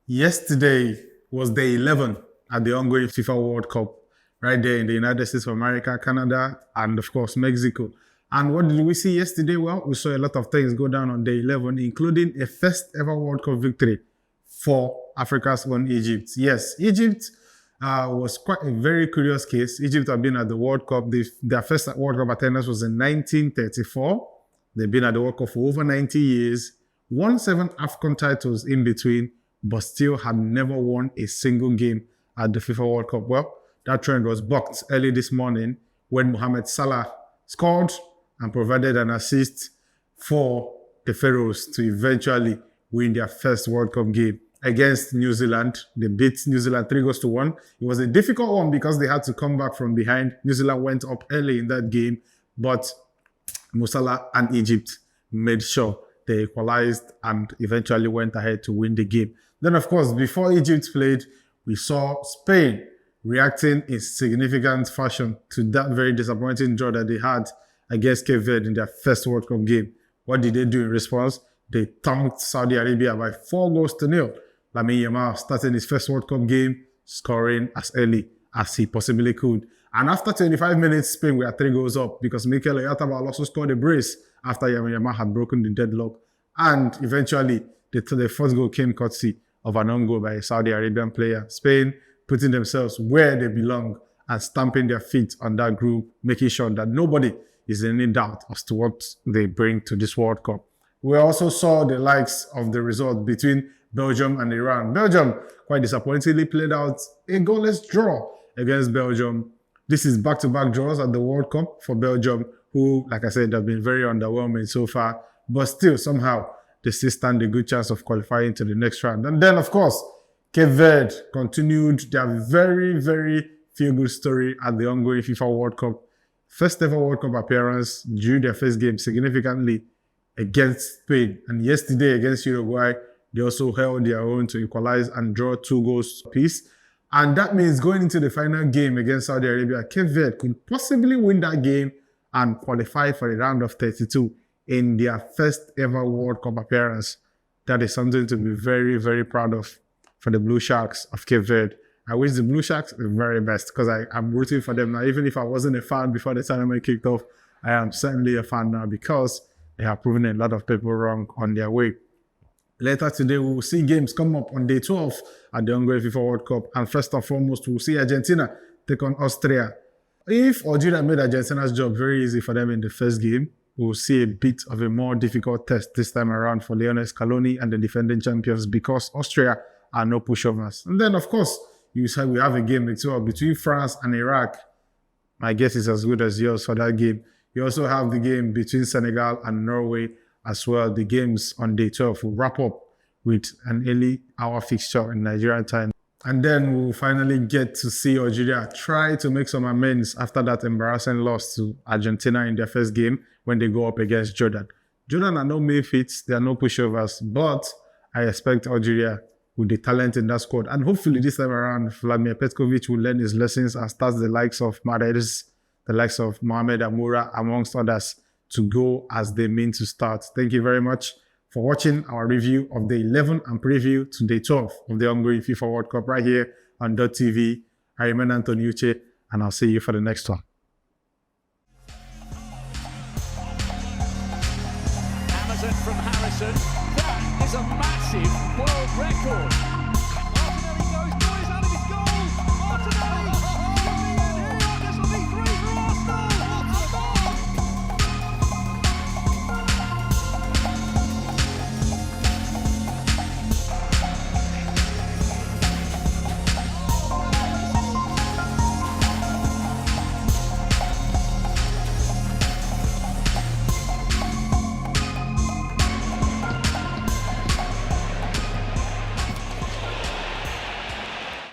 Yesterday was day 11 at the ongoing FIFA World Cup, right there in the United States of America, Canada, and of course, Mexico. And what did we see yesterday? Well, we saw a lot of things go down on day 11, including a first ever World Cup victory for Africa's own Egypt. Yes, Egypt was quite a very curious case. Egypt have been at the World Cup. Their first World Cup attendance was in 1934. They've been at the World Cup for over 90 years, won 7 AFCON titles in between, but still had never won a single game at the FIFA World Cup. Well, that trend was bucked early this morning when Mohamed Salah scored and provided an assist for the Pharaohs to eventually win their first World Cup game against New Zealand. They beat New Zealand 3-1. It was a difficult one because they had to come back from behind. New Zealand went up early in that game, but Mo Salah and Egypt made sure they equalized and eventually went ahead to win the game. Then, of course, before Egypt played, we saw Spain reacting in significant fashion to that very disappointing draw that they had against Cape Verde in their first World Cup game. What did they do in response? They thumped Saudi Arabia by 4-0. Lamine Yamal starting his first World Cup game, scoring as early as he possibly could. And after 25 minutes, Spain were 3 goals up because Mikel Oyarzabal also scored a brace after Yamal had broken the deadlock. And eventually, the first goal came courtesy of an own goal by a Saudi Arabian player. Spain putting themselves where they belong and stamping their feet on that group, making sure that nobody is in any doubt as to what they bring to this World Cup. We also saw the likes of the result between Belgium and Iran. Belgium, quite disappointingly, played out a goalless draw against Belgium. This is back-to-back draws at the World Cup for Belgium, who, like I said, have been very underwhelming so far, but still, somehow, they still stand a good chance of qualifying to the next round. And then, of course, Cape Verde continued their very, very feel-good story at the ongoing FIFA World Cup. First ever World Cup appearance, drew their first game significantly against Spain. And yesterday against Uruguay, they also held their own to equalize and draw 2 goals apiece. And that means going into the final game against Saudi Arabia, Cape Verde could possibly win that game and qualify for the round of 32 in their first ever World Cup appearance. That is something to be very, very proud of for the Blue Sharks of Cape Verde. I wish the Blue Sharks the very best because I'm rooting for them now. Even if I wasn't a fan before the tournament kicked off, I am certainly a fan now because they have proven a lot of people wrong on their way. Later today, we will see games come up on day 12 at the ongoing FIFA World Cup. And first and foremost, we'll see Argentina take on Austria. If Algeria made Argentina's job very easy for them in the first game, we'll see a bit of a more difficult test this time around for Lionel Scaloni and the defending champions because Austria are no pushovers. And then, of course, you said we have a game between France and Iraq. My guess is as good as yours for that game. You also have the game between Senegal and Norway as well. The games on day 12 will wrap up with an early hour fixture in Nigerian time. And then we'll finally get to see Algeria try to make some amends after that embarrassing loss to Argentina in their first game when they go up against Jordan. Jordan are no misfits, they are no pushovers, but I expect Algeria with the talent in that squad. And hopefully this time around, Vladimir Petkovic will learn his lessons and start the likes of Mahrez, the likes of Mohamed Amoura, amongst others, to go as they mean to start. Thank you very much for watching our review of day 11 and preview to day 12 of the ongoing FIFA World Cup right here on DOTT TV. I remain Anthony Uche, and I'll see you for the next one. Amazon from Harrison. That is a massive world record.